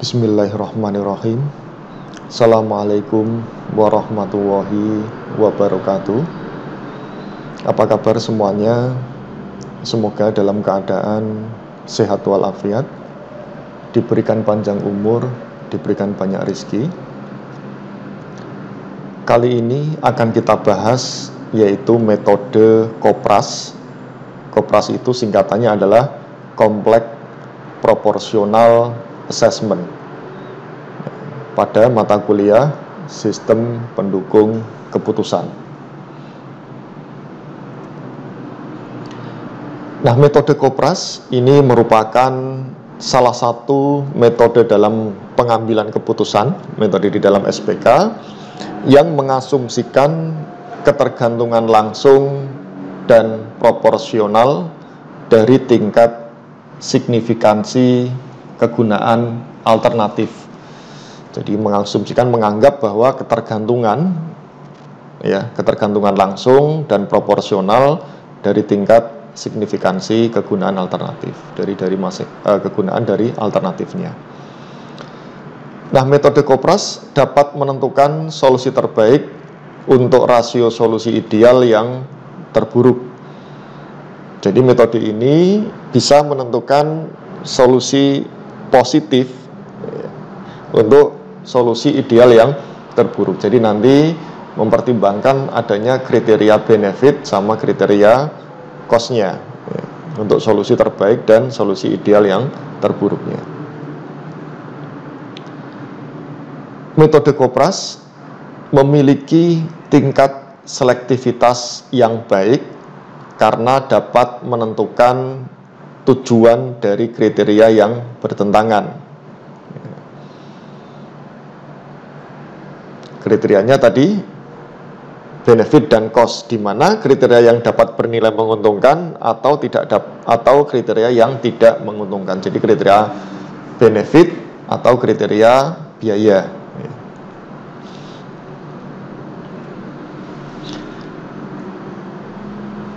Bismillahirrahmanirrahim. Assalamualaikum warahmatullahi wabarakatuh. Apa kabar semuanya? Semoga dalam keadaan sehat walafiat, diberikan panjang umur, diberikan banyak rezeki. Kali ini akan kita bahas yaitu metode COPRAS. COPRAS itu singkatannya adalah Complex Proportional Assessment pada mata kuliah Sistem Pendukung Keputusan. Nah, metode COPRAS ini merupakan salah satu metode dalam pengambilan keputusan, metode di dalam SPK yang mengasumsikan ketergantungan langsung dan proporsional dari tingkat signifikansi kegunaan alternatif. Jadi mengasumsikan, menganggap bahwa ketergantungan langsung dan proporsional dari tingkat signifikansi kegunaan alternatif dari kegunaan dari alternatifnya. Nah, metode COPRAS dapat menentukan solusi terbaik untuk rasio solusi ideal yang terburuk. Jadi metode ini bisa menentukan solusi positif untuk solusi ideal yang terburuk. Jadi nanti mempertimbangkan adanya kriteria benefit sama kriteria cost-nya untuk solusi terbaik dan solusi ideal yang terburuknya. Metode COPRAS memiliki tingkat selektivitas yang baik karena dapat menentukan tujuan dari kriteria yang bertentangan. Kriterianya tadi benefit dan cost, di mana kriteria yang dapat bernilai menguntungkan atau atau kriteria yang tidak menguntungkan. Jadi kriteria benefit atau kriteria biaya.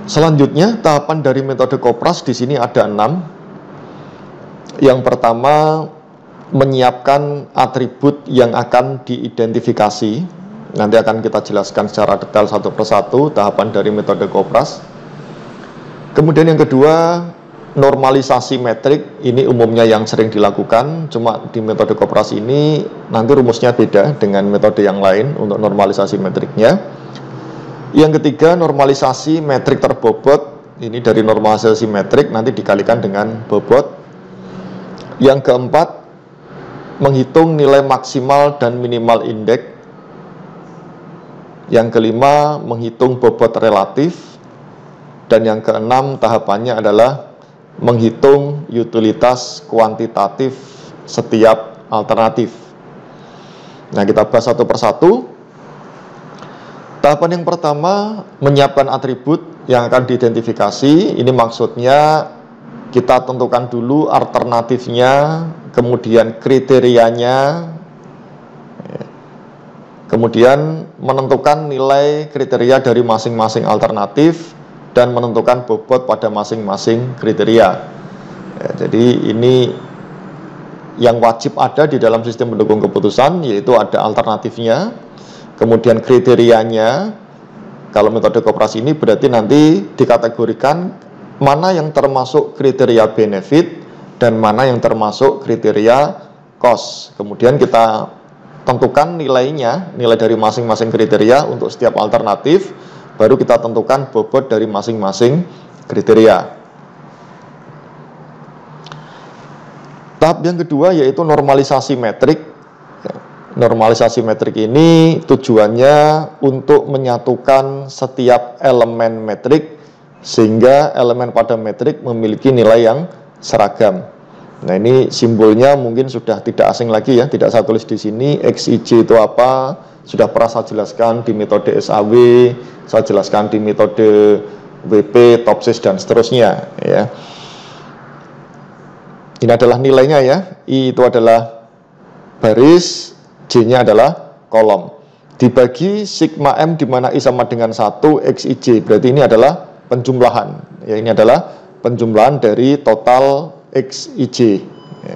Selanjutnya, tahapan dari metode COPRAS di sini ada 6. Yang pertama, menyiapkan atribut yang akan diidentifikasi. Nanti akan kita jelaskan secara detail satu persatu tahapan dari metode COPRAS. Kemudian yang kedua, normalisasi metrik. Ini umumnya yang sering dilakukan, cuma di metode COPRAS ini nanti rumusnya beda dengan metode yang lain untuk normalisasi metriknya. Yang ketiga, normalisasi metrik terbobot. Ini dari normalisasi metrik nanti dikalikan dengan bobot. Yang keempat, menghitung nilai maksimal dan minimal indeks. Yang kelima, menghitung bobot relatif. Dan yang keenam, tahapannya adalah menghitung utilitas kuantitatif setiap alternatif. Nah, kita bahas satu persatu. Tahapan yang pertama, menyiapkan atribut yang akan diidentifikasi. Ini maksudnya kita tentukan dulu alternatifnya, kemudian kriterianya, kemudian menentukan nilai kriteria dari masing-masing alternatif, dan menentukan bobot pada masing-masing kriteria. Jadi ini yang wajib ada di dalam sistem pendukung keputusan, yaitu ada alternatifnya, kemudian kriterianya. Kalau metode COPRAS ini berarti nanti dikategorikan mana yang termasuk kriteria benefit dan mana yang termasuk kriteria cost. Kemudian kita tentukan nilainya, nilai dari masing-masing kriteria untuk setiap alternatif, baru kita tentukan bobot dari masing-masing kriteria. Tahap yang kedua yaitu normalisasi metrik. Normalisasi metrik ini tujuannya untuk menyatukan setiap elemen metrik sehingga elemen pada metrik memiliki nilai yang seragam. Nah, ini simbolnya mungkin sudah tidak asing lagi ya, tidak saya tulis di sini. XIJ itu apa? Sudah pernah saya jelaskan di metode SAW, saya jelaskan di metode WP, TOPSIS dan seterusnya ya. Ini adalah nilainya ya. I itu adalah baris, J-nya adalah kolom. Dibagi sigma M di mana I sama dengan 1 XIJ. Berarti ini adalah penjumlahan. Ya, ini adalah penjumlahan dari total XIJ. Ya.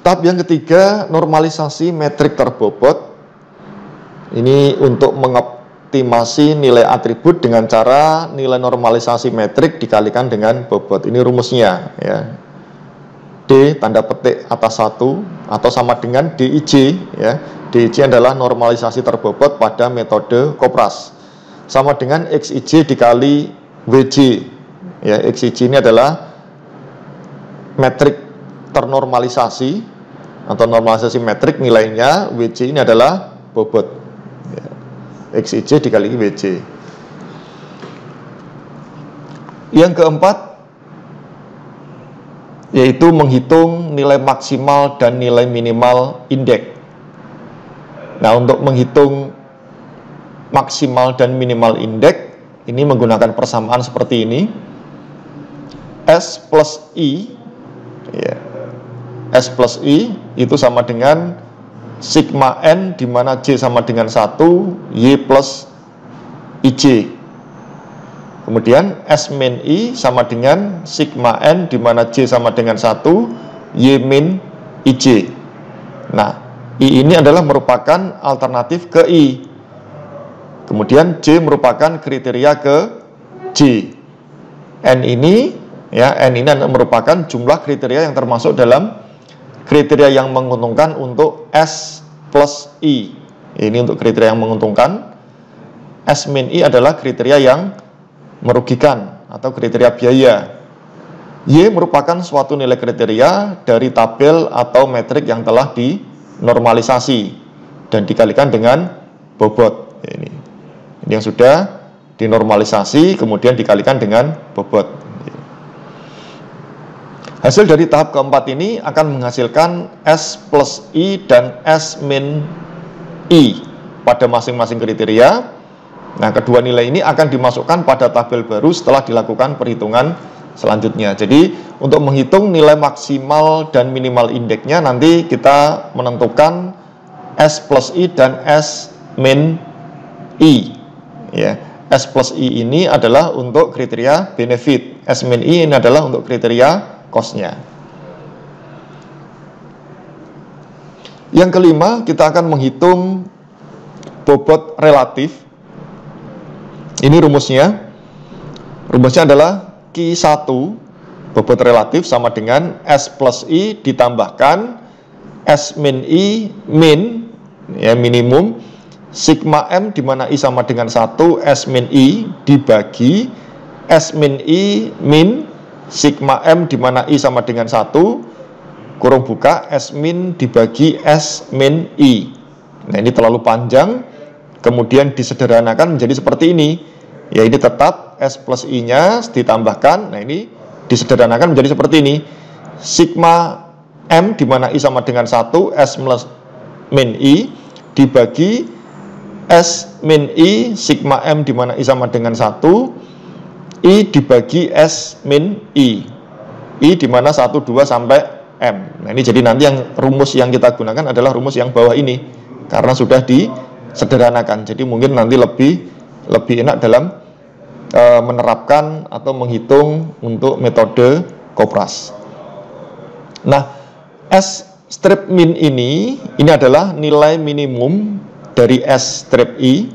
Tahap yang ketiga, normalisasi metrik terbobot. Ini untuk mengoptimasi nilai atribut dengan cara nilai normalisasi metrik dikalikan dengan bobot. Ini rumusnya ya. D tanda petik atas 1 atau sama dengan DIJ ya. DIJ adalah normalisasi terbobot pada metode Kopras. Sama dengan XIJ dikali WJ. Ya, XIJ ini adalah metrik ternormalisasi atau normalisasi metrik nilainya, WJ ini adalah bobot ya. XIJ dikali WJ. Yang keempat yaitu menghitung nilai maksimal dan nilai minimal indeks. Nah, untuk menghitung maksimal dan minimal indeks ini menggunakan persamaan seperti ini. S plus I ya. S plus I itu sama dengan sigma N di mana J sama dengan 1, Y plus IJ. Kemudian S min I sama dengan sigma N di mana J sama dengan 1, Y min IJ. Nah, I ini adalah merupakan alternatif ke I. Kemudian J merupakan kriteria ke J. N ini ya, N ini merupakan jumlah kriteria yang termasuk dalam kriteria yang menguntungkan untuk S plus I. Ini untuk kriteria yang menguntungkan. S min I adalah kriteria yang merugikan atau kriteria biaya. Y merupakan suatu nilai kriteria dari tabel atau metrik yang telah dinormalisasi dan dikalikan dengan bobot. Ini yang sudah dinormalisasi kemudian dikalikan dengan bobot. Hasil dari tahap keempat ini akan menghasilkan S plus I dan S min I pada masing-masing kriteria. Nah, kedua nilai ini akan dimasukkan pada tabel baru setelah dilakukan perhitungan selanjutnya. Jadi, untuk menghitung nilai maksimal dan minimal indeksnya nanti kita menentukan S plus I dan S min I. Ya, S plus I ini adalah untuk kriteria benefit, S min I ini adalah untuk kriteria cost-nya. Yang kelima, kita akan menghitung bobot relatif. Ini rumusnya. Rumusnya adalah Q1 bobot relatif sama dengan S plus I ditambahkan S min I min ya minimum sigma M di mana I sama dengan 1, S min I dibagi S min I min sigma M di mana I sama dengan 1 kurung buka S min dibagi S min I. Nah, ini terlalu panjang, kemudian disederhanakan menjadi seperti ini. Ya, ini tetap S plus I nya ditambahkan. Nah, ini disederhanakan menjadi seperti ini. Sigma M di mana I sama dengan 1, S plus min I dibagi S min I sigma M di mana I sama dengan 1, I dibagi S min I. I di mana 1, 2 sampai M. Nah, ini jadi nanti yang rumus yang kita gunakan adalah rumus yang bawah ini karena sudah disederhanakan. Jadi mungkin nanti lebih enak dalam menerapkan atau menghitung untuk metode Kopras. Nah, S strip min ini adalah nilai minimum dari S strip I.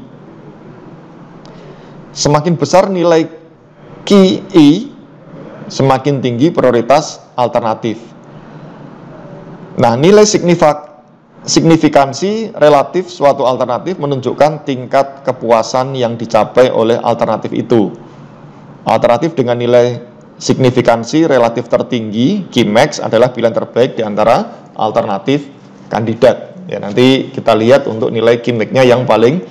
Semakin besar nilai QI, semakin tinggi prioritas alternatif. Nah, nilai signifikansi relatif suatu alternatif menunjukkan tingkat kepuasan yang dicapai oleh alternatif itu. Alternatif dengan nilai signifikansi relatif tertinggi, Qmax, adalah pilihan terbaik di antara alternatif kandidat. Ya, nanti kita lihat untuk nilai Qmax-nya yang paling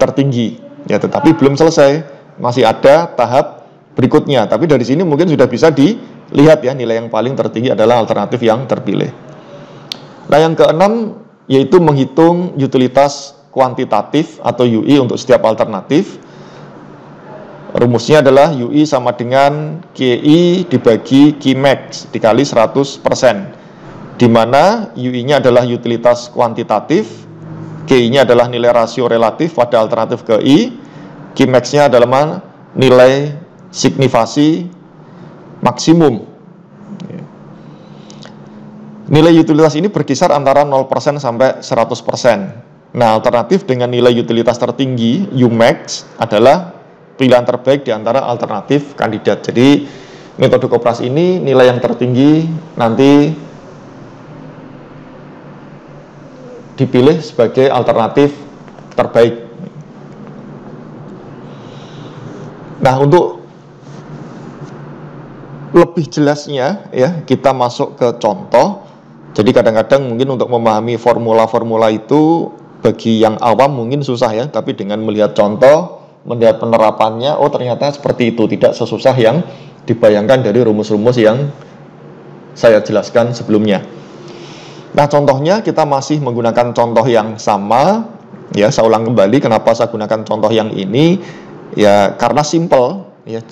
tertinggi. Ya, tetapi belum selesai, masih ada tahap berikutnya. Tapi dari sini mungkin sudah bisa dilihat ya, nilai yang paling tertinggi adalah alternatif yang terpilih. Nah, yang keenam yaitu menghitung utilitas kuantitatif atau UI untuk setiap alternatif. Rumusnya adalah UI sama dengan QI dibagi Qmax dikali 100%, di mana UI-nya adalah utilitas kuantitatif, QI-nya adalah nilai rasio relatif pada alternatif ke I, Qmax-nya adalah nilai signifikasi maksimum. Nilai utilitas ini berkisar antara 0% sampai 100%. Nah, alternatif dengan nilai utilitas tertinggi, UMax, adalah pilihan terbaik di antara alternatif kandidat. Jadi, metode Kopras ini nilai yang tertinggi nanti dipilih sebagai alternatif terbaik. Nah, untuk lebih jelasnya ya, kita masuk ke contoh. Jadi kadang-kadang mungkin untuk memahami formula-formula itu bagi yang awam mungkin susah ya, tapi dengan melihat contoh, melihat penerapannya, oh ternyata seperti itu, tidak sesusah yang dibayangkan dari rumus-rumus yang saya jelaskan sebelumnya. Nah, contohnya kita masih menggunakan contoh yang sama ya. Saya ulang kembali kenapa saya gunakan contoh yang ini ya, karena simple ya,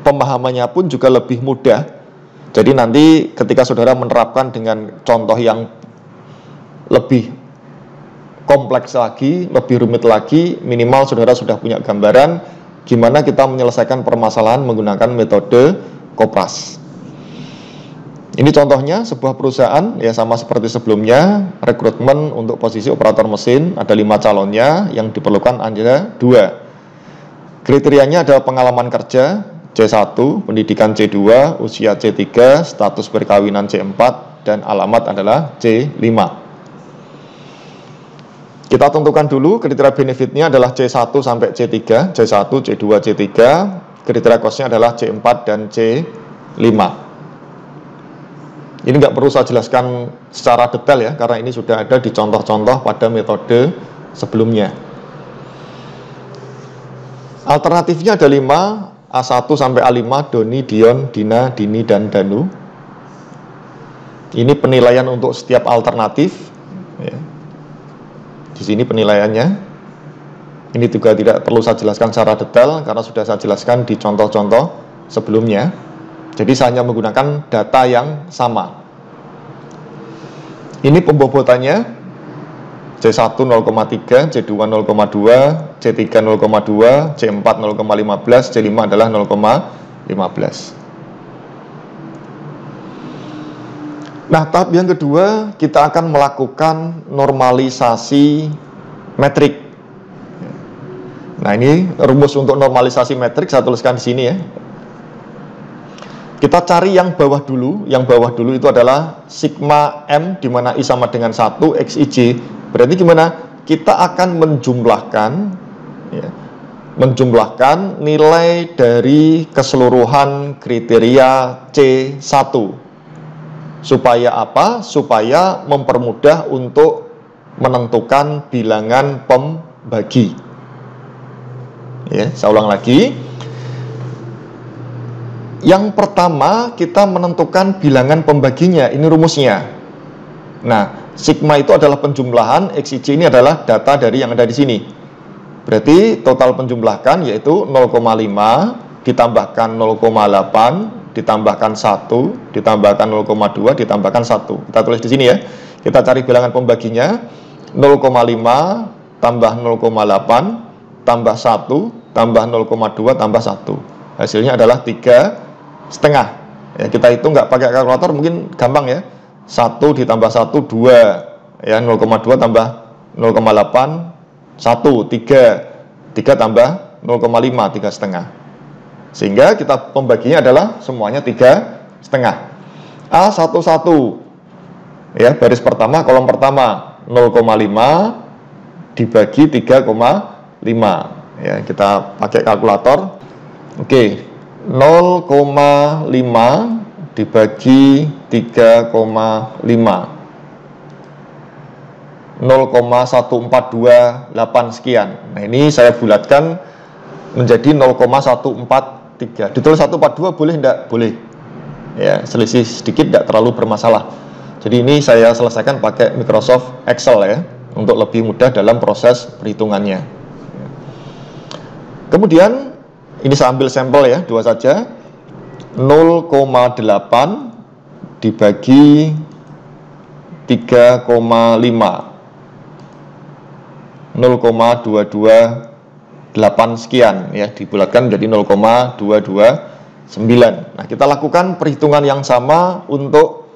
pemahamannya pun juga lebih mudah. Jadi nanti ketika saudara menerapkan dengan contoh yang lebih kompleks lagi, lebih rumit lagi, minimal saudara sudah punya gambaran gimana kita menyelesaikan permasalahan menggunakan metode Kopras. Ini contohnya sebuah perusahaan ya, sama seperti sebelumnya, rekrutmen untuk posisi operator mesin, ada 5 calonnya, yang diperlukan ada 2. Kriterianya adalah pengalaman kerja C1, pendidikan C2, usia C3, status perkawinan C4, dan alamat adalah C5. Kita tentukan dulu kriteria benefitnya adalah C1 sampai C3, C1, C2, C3, kriteria costnya adalah C4 dan C5. Ini nggak perlu saya jelaskan secara detail ya, karena ini sudah ada di contoh-contoh pada metode sebelumnya. Alternatifnya ada 5, A1 sampai A5, Doni, Dion, Dina, Dini, dan Danu. Ini penilaian untuk setiap alternatif ya. Di sini penilaiannya. Ini juga tidak perlu saya jelaskan secara detail karena sudah saya jelaskan di contoh-contoh sebelumnya. Jadi saya hanya menggunakan data yang sama. Ini pembobotannya. C1 0,3, C2 0,2, C3 0,2, C4 0,15, C5 adalah 0,15. Nah, tahap yang kedua kita akan melakukan normalisasi metrik. Nah, ini rumus untuk normalisasi metrik saya tuliskan di sini ya. Kita cari yang bawah dulu. Yang bawah dulu itu adalah sigma M, di mana I sama dengan 1, XIJ. Berarti gimana? Kita akan menjumlahkan ya, menjumlahkan nilai dari keseluruhan kriteria C1. Supaya apa? Supaya mempermudah untuk menentukan bilangan pembagi. Ya, saya ulang lagi. Yang pertama kita menentukan bilangan pembaginya. Ini rumusnya. Nah, sigma itu adalah penjumlahan, XIJ ini adalah data dari yang ada di sini. Berarti total penjumlahkan yaitu 0,5 ditambahkan 0,8 ditambahkan 1 ditambahkan 0,2 ditambahkan 1. Kita tulis di sini ya. Kita cari bilangan pembaginya. 0,5 tambah 0,8 tambah 1 tambah 0,2 tambah 1. Hasilnya adalah 3,5. Ya, kita hitung nggak pakai kalkulator mungkin gampang ya. 1 ditambah 1, 2 ya, 0,2 tambah 0,8 1, 3 tambah 0,5, 3,5. Sehingga kita pembaginya adalah semuanya 3,5. A11 ya, baris pertama, kolom pertama 0,5 dibagi 3,5 ya, kita pakai kalkulator. Oke, 0,5 dibagi 3,5 0,1428 sekian. Nah, ini saya bulatkan menjadi 0,143. Ditulis 142 boleh enggak? Boleh. Ya, selisih sedikit enggak terlalu bermasalah. Jadi ini saya selesaikan pakai Microsoft Excel ya, untuk lebih mudah dalam proses perhitungannya. Kemudian ini saya ambil sampel ya, 2 saja. 0,8 dibagi 3,5 0,228 sekian ya, dibulatkan menjadi 0,229. Nah, kita lakukan perhitungan yang sama untuk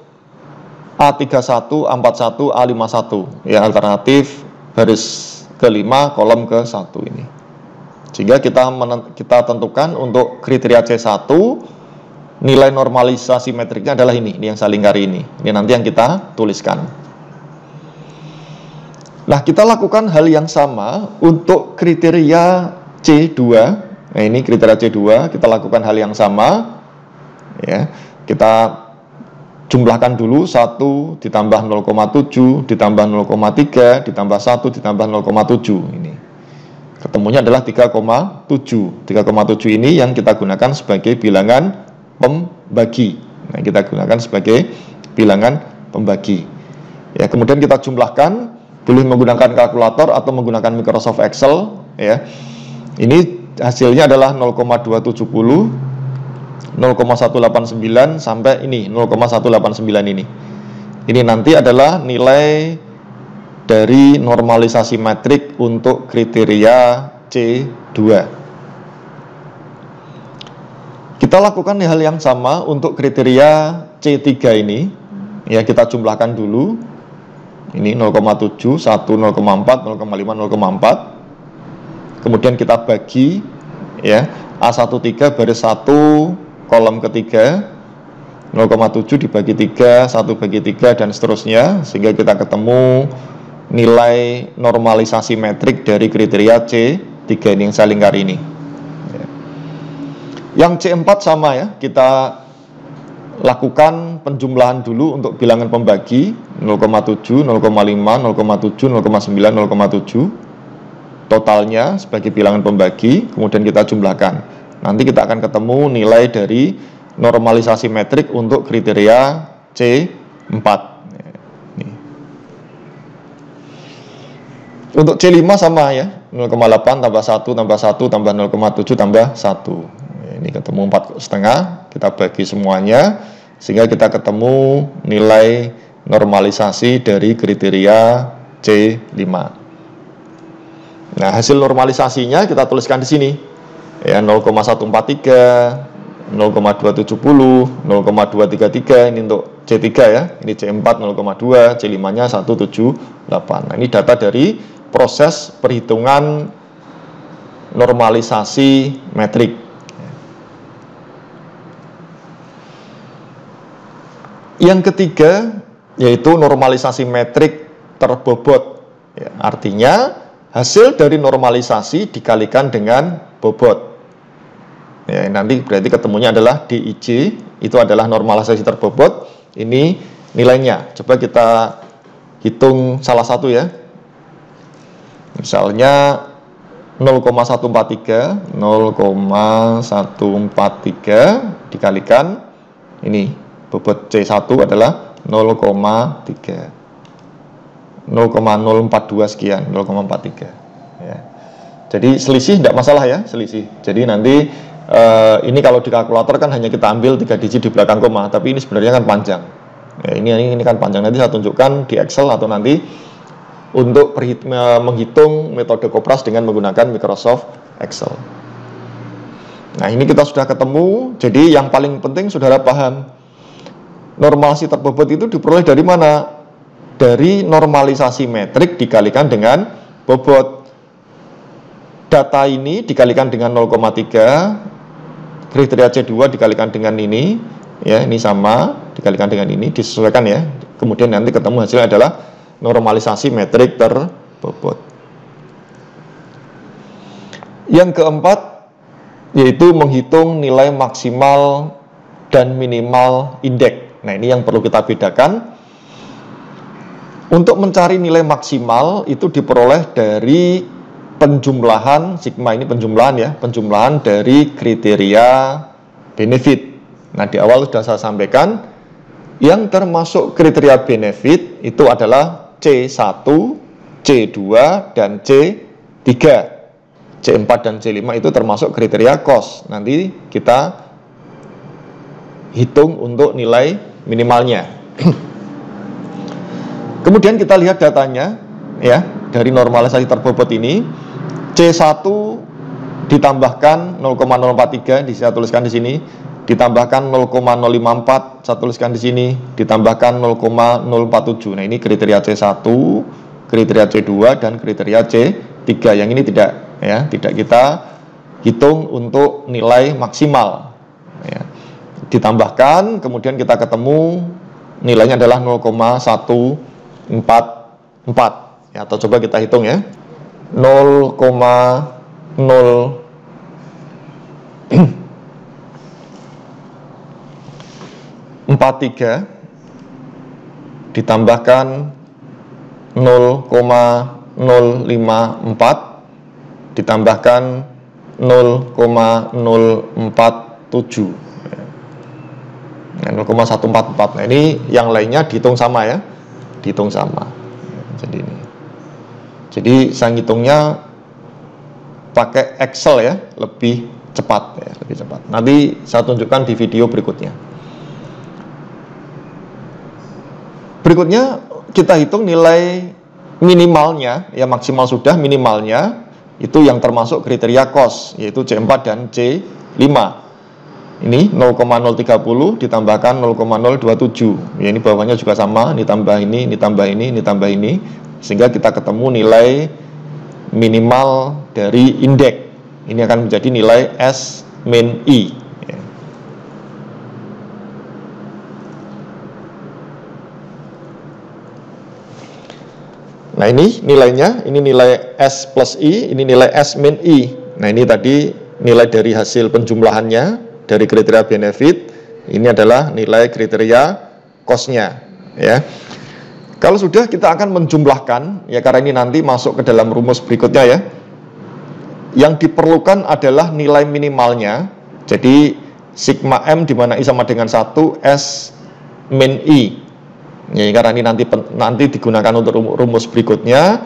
A31, A41, A51. Ya, alternatif baris ke-5 kolom ke-1 ini. Sehingga kita tentukan untuk kriteria C1 nilai normalisasi metriknya adalah ini yang saya lingkari ini. Ini nanti yang kita tuliskan. Nah, kita lakukan hal yang sama untuk kriteria C2. Nah, ini kriteria C2, kita lakukan hal yang sama. Ya, kita jumlahkan dulu 1 ditambah 0,7 ditambah 0,3 ditambah 1 ditambah 0,7 ini. Ketemunya adalah 3,7. 3,7 ini yang kita gunakan sebagai bilangan pembagi. Nah, kita gunakan sebagai bilangan pembagi. Ya, kemudian kita jumlahkan, boleh menggunakan kalkulator atau menggunakan Microsoft Excel. Ya, ini hasilnya adalah 0,270, 0,189 sampai ini 0,189 ini. Ini nanti adalah nilai dari normalisasi metrik untuk kriteria C2. Kita lakukan hal yang sama untuk kriteria C3 ini. Ya, kita jumlahkan dulu. Ini 0,7, 1, 0,4, 0,5, 0,4. Kemudian kita bagi, ya, A13 baris 1 kolom ketiga, 0,7 dibagi 3, 1 bagi 3, dan seterusnya, sehingga kita ketemu nilai normalisasi metrik dari kriteria C3 ini yang saya lingkari ini. Yang C4 sama ya, kita lakukan penjumlahan dulu untuk bilangan pembagi 0,7, 0,5, 0,7, 0,9, 0,7 totalnya sebagai bilangan pembagi, kemudian kita jumlahkan. Nanti kita akan ketemu nilai dari normalisasi metrik untuk kriteria C4. Untuk C5 sama ya, 0,8 tambah 1 tambah 1 tambah 0,7 tambah 1. Ini ketemu 4,5, kita bagi semuanya sehingga kita ketemu nilai normalisasi dari kriteria C5. Nah, hasil normalisasinya kita tuliskan di sini. Ya, 0,143, 0,270, 0,233 ini untuk C3 ya. Ini C4 0,2, C5-nya 178. Nah, ini data dari proses perhitungan normalisasi metrik. Yang ketiga yaitu normalisasi metrik terbobot. Ya, artinya hasil dari normalisasi dikalikan dengan bobot. Ya, nanti berarti ketemunya adalah DIJ, itu adalah normalisasi terbobot. Ini nilainya. Coba kita hitung salah satu ya. Misalnya 0,143 dikalikan ini bobot C1 adalah 0,3 0,042 sekian, 0,43 ya. Jadi selisih tidak masalah ya, selisih. Jadi nanti ini kalau di kalkulator kan hanya kita ambil 3 digit di belakang koma, tapi ini sebenarnya kan panjang ya, ini kan panjang. Nanti saya tunjukkan di Excel atau nanti untuk menghitung metode Kopras dengan menggunakan Microsoft Excel. Nah, ini kita sudah ketemu. Jadi yang paling penting saudara paham, normalisasi terbobot itu diperoleh dari mana? Dari normalisasi metrik dikalikan dengan bobot. Data ini dikalikan dengan 0,3, kriteria C2 dikalikan dengan ini, ya, ini sama, dikalikan dengan ini, disesuaikan ya. Kemudian nanti ketemu hasilnya adalah normalisasi metrik terbobot. Yang keempat yaitu menghitung nilai maksimal dan minimal indeks. Nah, ini yang perlu kita bedakan. Untuk mencari nilai maksimal itu diperoleh dari penjumlahan sigma, ini penjumlahan ya, penjumlahan dari kriteria benefit. Nah, di awal sudah saya sampaikan yang termasuk kriteria benefit itu adalah C1, C2, dan C3. C4 dan C5 itu termasuk kriteria cost. Nanti kita hitung untuk nilai minimalnya. Kemudian kita lihat datanya ya, dari normalisasi terbobot ini. C1 ditambahkan 0,043, saya tuliskan di sini, ditambahkan 0,054, saya tuliskan di sini, ditambahkan 0,047. Nah, ini kriteria C1, kriteria C2 dan kriteria C3. Yang ini tidak ya, tidak kita hitung untuk nilai maksimal. Ya. Ditambahkan, kemudian kita ketemu nilainya adalah 0,144. Ya, atau coba kita hitung ya. 0,043 ditambahkan 0,054 ditambahkan 0,047. Nah, 0,144. Nah, ini yang lainnya dihitung sama ya. Dihitung sama. Jadi ini. Jadi saya ngitungnya pakai Excel ya, lebih cepat ya, lebih cepat. Nanti saya tunjukkan di video berikutnya. Berikutnya kita hitung nilai minimalnya, ya maksimal sudah, minimalnya itu yang termasuk kriteria cost, yaitu C4 dan C5. Ini 0,030 ditambahkan 0,027. Ya, ini bawahnya juga sama, ditambah ini, ditambah ini, ditambah ini, sehingga kita ketemu nilai minimal dari indeks. Ini akan menjadi nilai S min I. Ya. Nah, ini nilainya, ini nilai S plus I, ini nilai S min I. Nah, ini tadi nilai dari hasil penjumlahannya dari kriteria benefit. Ini adalah nilai kriteria cost-nya ya. Kalau sudah, kita akan menjumlahkan ya, karena ini nanti masuk ke dalam rumus berikutnya ya. Yang diperlukan adalah nilai minimalnya. Jadi sigma M di mana I sama dengan 1 S min I. Ya, karena ini nanti digunakan untuk rumus berikutnya.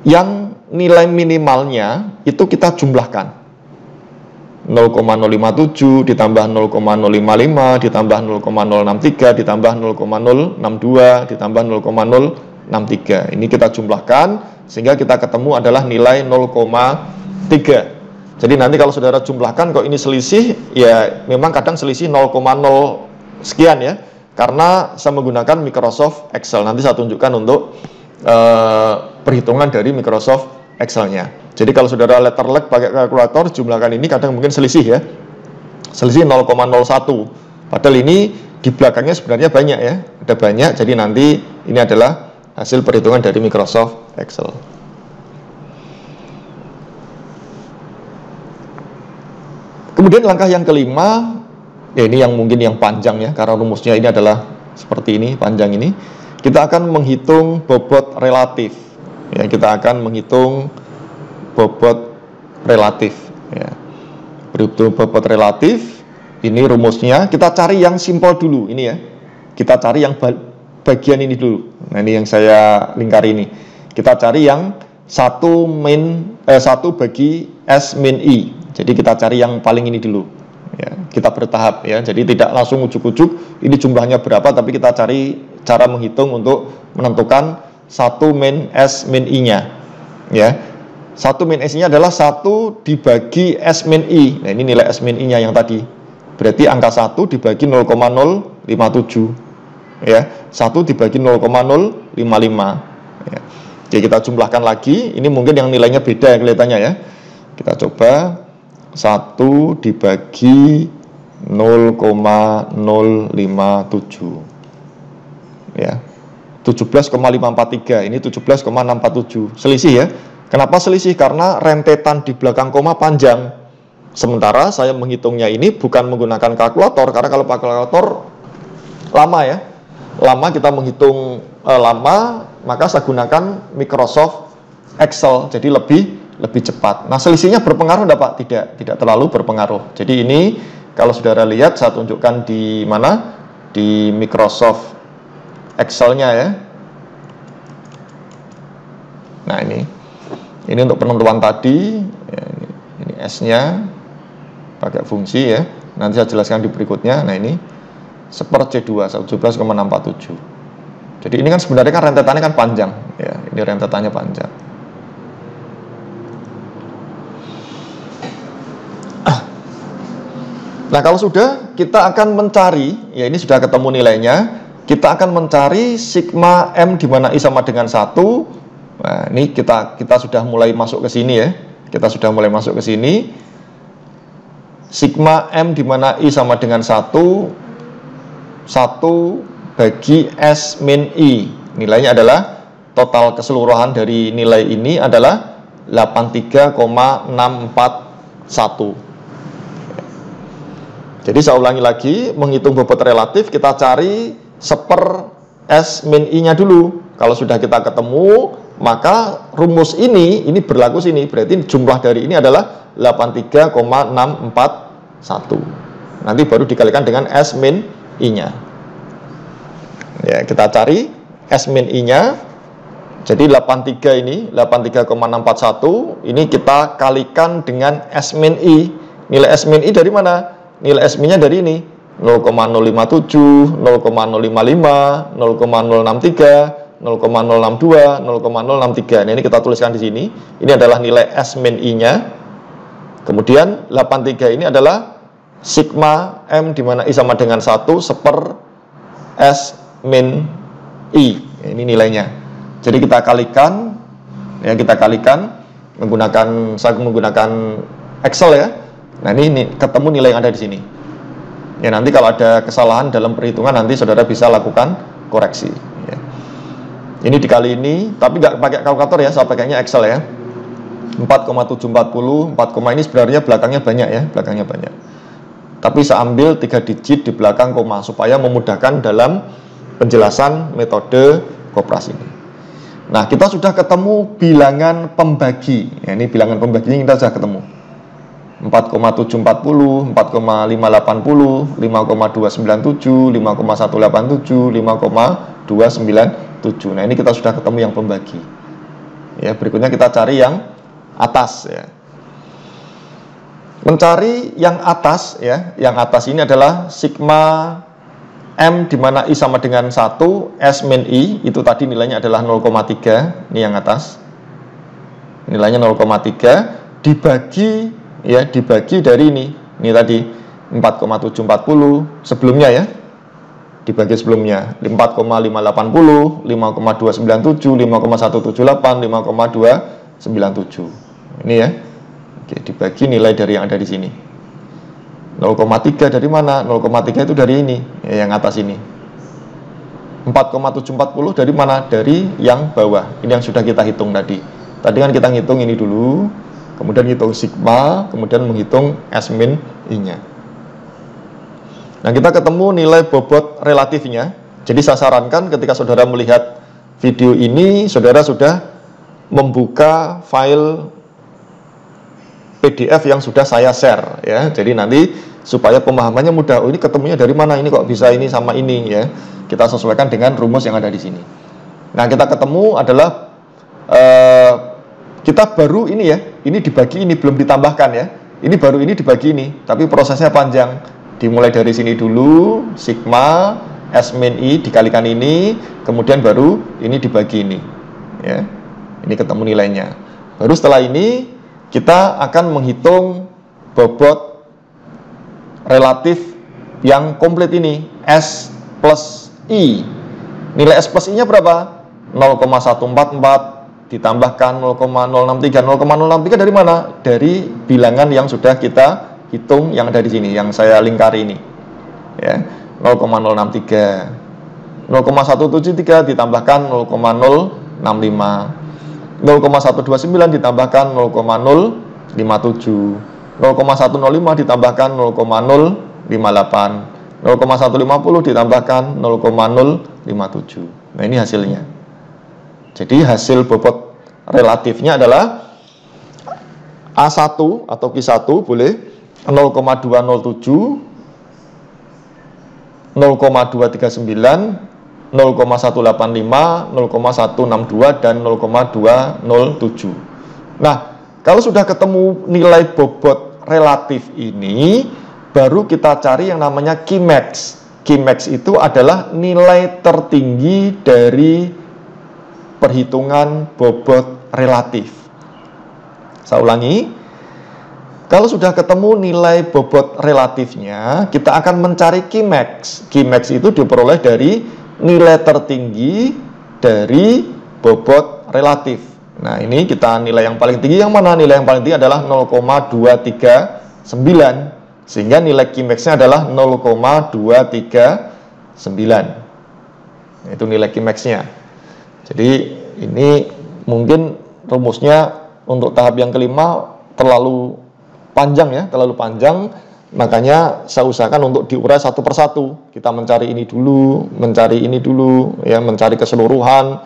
Yang nilai minimalnya itu kita jumlahkan. 0,057 ditambah 0,055 ditambah 0,063 ditambah 0,062 ditambah 0,063. Ini kita jumlahkan sehingga kita ketemu adalah nilai 0,3. Jadi nanti kalau saudara jumlahkan kok ini selisih, ya memang kadang selisih 0,0 sekian ya, karena saya menggunakan Microsoft Excel. Nanti saya tunjukkan untuk perhitungan dari Microsoft Excel-nya. Jadi kalau saudara letterleg pakai kalkulator, jumlahkan ini kadang mungkin selisih ya. Selisih 0,01. Padahal ini di belakangnya sebenarnya banyak ya. Ada banyak, jadi nanti ini adalah hasil perhitungan dari Microsoft Excel. Kemudian langkah yang kelima, ya ini yang mungkin yang panjang ya, karena rumusnya ini adalah seperti ini, panjang ini. Kita akan menghitung bobot relatif. Ya, kita akan menghitung bobot relatif ya. Berhitung bobot relatif, ini rumusnya kita cari yang simpel dulu ini ya. Kita cari yang bagian ini dulu. Nah, ini yang saya lingkari ini. Kita cari yang 1 bagi S min I. Jadi kita cari yang paling ini dulu ya. Kita bertahap ya. Jadi tidak langsung ujuk-ujuk ini jumlahnya berapa, tapi kita cari cara menghitung untuk menentukan 1 min S min I-nya ya. 1 min S nya adalah 1 dibagi S min I. Nah, ini nilai S min I-nya yang tadi. Berarti angka 1 dibagi 0,057 ya. 1 dibagi 0,055 ya. Jadi kita jumlahkan lagi. Ini mungkin yang nilainya beda ya kelihatannya ya. Kita coba 1 dibagi 0,057 ya. 17,543. Ini 17,647. Selisih ya. Kenapa selisih? Karena rentetan di belakang koma panjang. Sementara saya menghitungnya ini bukan menggunakan kalkulator, karena kalau pakai kalkulator lama ya. Lama kita menghitung lama, maka saya gunakan Microsoft Excel. Jadi lebih cepat. Nah, selisihnya berpengaruh enggak Pak? Tidak terlalu berpengaruh. Jadi ini kalau saudara lihat, saya tunjukkan di mana? Di Microsoft Excel-nya ya. Nah, ini untuk penentuan tadi ya, ini S-nya pakai fungsi ya. Nanti saya jelaskan di berikutnya. Nah, ini seper C2 17,647. Jadi ini kan sebenarnya kan rentetannya kan panjang ya. Ini rentetannya panjang. Nah, kalau sudah, kita akan mencari, ya ini sudah ketemu nilainya, kita akan mencari sigma M di mana I sama dengan 1. Nah, ini kita sudah mulai masuk ke sini ya. Kita sudah mulai masuk ke sini. Sigma M di mana I sama dengan 1 bagi S min I. Nilainya adalah total keseluruhan dari nilai ini adalah 83,641. Jadi saya ulangi lagi, menghitung bobot relatif kita cari seper S min I nya dulu. Kalau sudah kita ketemu, maka rumus ini berlaku sini. Berarti jumlah dari ini adalah 83,641. Nanti baru dikalikan dengan S min I nya. Ya, kita cari S min I nya. Jadi 83 ini, 83,641 ini kita kalikan dengan S min I. Nilai S min I dari mana? Nilai S min nya dari ini 0,057, 0,055, 0,063, 0,062, 0,063. Nah, ini kita tuliskan di sini. Ini adalah nilai S min I nya. Kemudian 83 ini adalah sigma M di mana I sama dengan 1 seper S min I. Ini nilainya. Jadi kita kalikan, ya kita kalikan saya menggunakan Excel ya. Nah ini ketemu nilai yang ada di sini. Ya nanti kalau ada kesalahan dalam perhitungan nanti saudara bisa lakukan koreksi. Ya. Ini dikali ini, tapi nggak pakai kalkulator ya, saya pakainya Excel ya. 4,740, 4, ini sebenarnya belakangnya banyak ya, belakangnya banyak. Tapi saya ambil 3 digit di belakang koma supaya memudahkan dalam penjelasan metode koperasi ini. Nah, kita sudah ketemu bilangan pembagi. Ya, ini bilangan pembaginya kita sudah ketemu. 4,740, 4,580, 5,297, 5,187, 5,297. Nah, ini kita sudah ketemu yang pembagi. Ya, berikutnya kita cari yang atas ya. Mencari yang atas ya. Yang atas ini adalah sigma M di mana I sama dengan 1, S min I itu tadi nilainya adalah 0,3. Ini yang atas. Nilainya 0,3 dibagi dari ini. Ini tadi 4,740 sebelumnya ya. Dibagi sebelumnya 4,580, 5,297, 5,178, 5,297. Ini ya. Oke, dibagi nilai dari yang ada di sini. 0,3 dari mana? 0,3 itu dari ini, ya, yang atas ini. 4,740 dari mana? Dari yang bawah. Ini yang sudah kita hitung tadi. Tadi kan kita ngitung ini dulu, kemudian hitung sigma, kemudian menghitung S min I-nya. Nah, kita ketemu nilai bobot relatifnya. Jadi saya sarankan ketika saudara melihat video ini, saudara sudah membuka file PDF yang sudah saya share ya. Jadi nanti supaya pemahamannya mudah. Oh, ini ketemunya dari mana? Ini kok bisa ini sama ini ya. Kita sesuaikan dengan rumus yang ada di sini. Nah, kita ketemu adalah kita baru ini ya. Ini dibagi ini belum ditambahkan ya. Ini baru ini dibagi ini, tapi prosesnya panjang. Dimulai dari sini dulu, sigma S min I dikalikan ini, kemudian baru ini dibagi ini. Ya. Ini ketemu nilainya. Baru setelah ini kita akan menghitung bobot relatif yang komplit ini, S plus I. Nilai S plus I nya berapa? 0,144 ditambahkan 0,063. 0,063 dari mana? Dari bilangan yang sudah kita hitung yang ada di sini, yang saya lingkari ini. Ya, 0,063. 0,173 ditambahkan 0,065. 0,129 ditambahkan 0,057, 0,105 ditambahkan 0,058, 0,150 ditambahkan 0,057. Nah, ini hasilnya. Jadi hasil bobot relatifnya adalah A1 atau Q1 boleh 0,207, 0,239, 0,185, 0,162 dan 0,207. Nah, kalau sudah ketemu nilai bobot relatif ini, baru kita cari yang namanya Qmax. Qmax itu adalah nilai tertinggi dari perhitungan bobot relatif. Saya ulangi. Kalau sudah ketemu nilai bobot relatifnya, kita akan mencari Qmax. Qmax itu diperoleh dari nilai tertinggi dari bobot relatif. Nah, ini kita nilai yang paling tinggi yang mana? Nilai yang paling tinggi adalah 0,239. Sehingga nilai Qmax-nya adalah 0,239. Itu nilai Qmax-nya. Jadi ini mungkin rumusnya untuk tahap yang kelima terlalu panjang ya, terlalu panjang, makanya saya usahakan untuk diurai satu persatu. Kita mencari ini dulu, ya, mencari keseluruhan,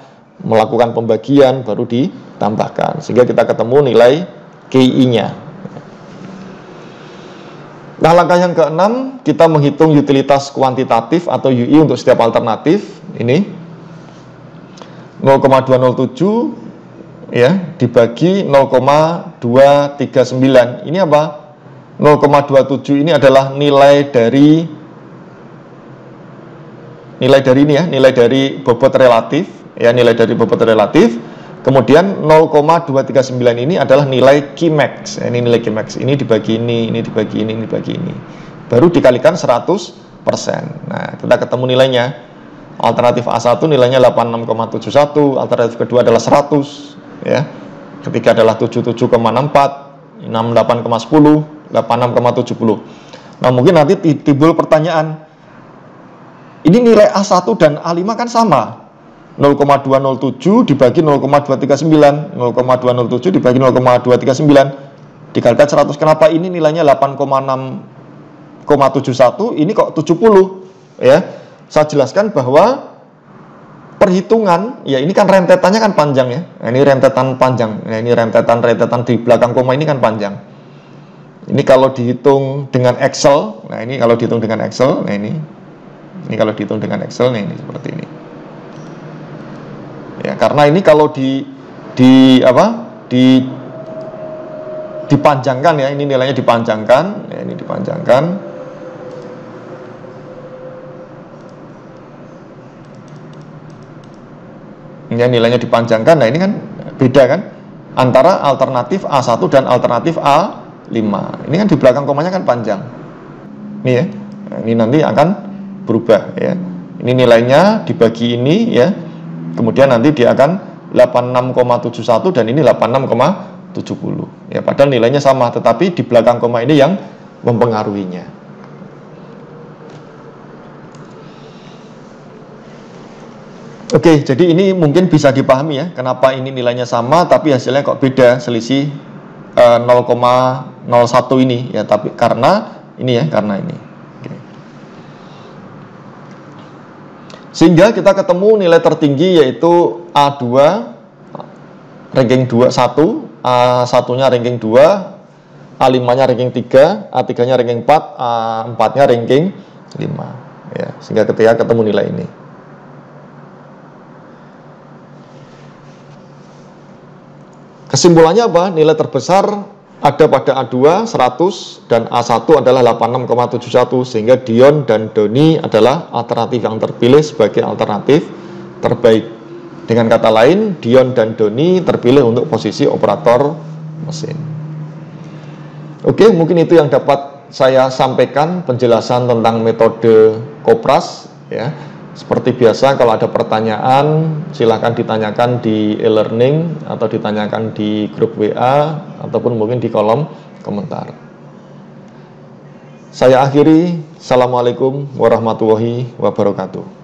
melakukan pembagian, baru ditambahkan, sehingga kita ketemu nilai KI-nya. Nah, langkah yang keenam, kita menghitung utilitas kuantitatif atau UI untuk setiap alternatif. Ini 0,207 ya dibagi 0,239. Ini apa? 0,27 ini adalah nilai dari ini ya, nilai dari bobot relatif ya, nilai dari bobot relatif. Kemudian 0,239 ini adalah nilai Qmax. Ini nilai Qmax. Ini dibagi ini dibagi ini dibagi ini. Baru dikalikan 100%. Nah, kita ketemu nilainya. Alternatif A1 nilainya 86,71, alternatif kedua adalah 100 ya. Ketiga adalah 77,64, 68,10, 86,70. Nah, mungkin nanti timbul pertanyaan. Ini nilai A1 dan A5 kan sama. 0,207 dibagi 0,239, 0,207 dibagi 0,239 dikalikan 100. Kenapa ini nilainya 86,71, ini kok 70 ya? Saya jelaskan bahwa perhitungan, ya ini kan rentetannya kan panjang ya. Nah, ini rentetan panjang. Nah, ini rentetan di belakang koma ini kan panjang. Ini kalau dihitung dengan Excel, nah ini kalau dihitung dengan Excel, nah ini kalau dihitung dengan Excel, nah ini seperti ini. Ya, karena ini kalau dipanjangkan ya, ini nilainya dipanjangkan, ya ini dipanjangkan. Ini nilainya dipanjangkan, nah ini kan beda kan antara alternatif A1 dan alternatif A5. Ini kan di belakang komanya kan panjang. Ini ya, nah, ini nanti akan berubah ya. Ini nilainya dibagi ini ya. Kemudian nanti dia akan 86,71 dan ini 86,70. Ya, padahal nilainya sama, tetapi di belakang koma ini yang mempengaruhinya. Oke, jadi ini mungkin bisa dipahami ya, kenapa ini nilainya sama tapi hasilnya kok beda, selisih 0,01 ini ya, tapi karena ini ya, karena ini. Oke. Sehingga kita ketemu nilai tertinggi yaitu A2 ranking 1, A1-nya ranking 2, A5-nya ranking 3, A3-nya ranking 4, A4-nya ranking 5 ya, sehingga ketika ketemu nilai ini. Kesimpulannya apa? Nilai terbesar ada pada A2 100 dan A1 adalah 86,71, sehingga Dion dan Doni adalah alternatif yang terpilih sebagai alternatif terbaik. Dengan kata lain, Dion dan Doni terpilih untuk posisi operator mesin. Oke, mungkin itu yang dapat saya sampaikan penjelasan tentang metode Kopras ya. Seperti biasa, kalau ada pertanyaan silahkan ditanyakan di e-learning atau ditanyakan di grup WA ataupun mungkin di kolom komentar. Saya akhiri. Assalamualaikum warahmatullahi wabarakatuh.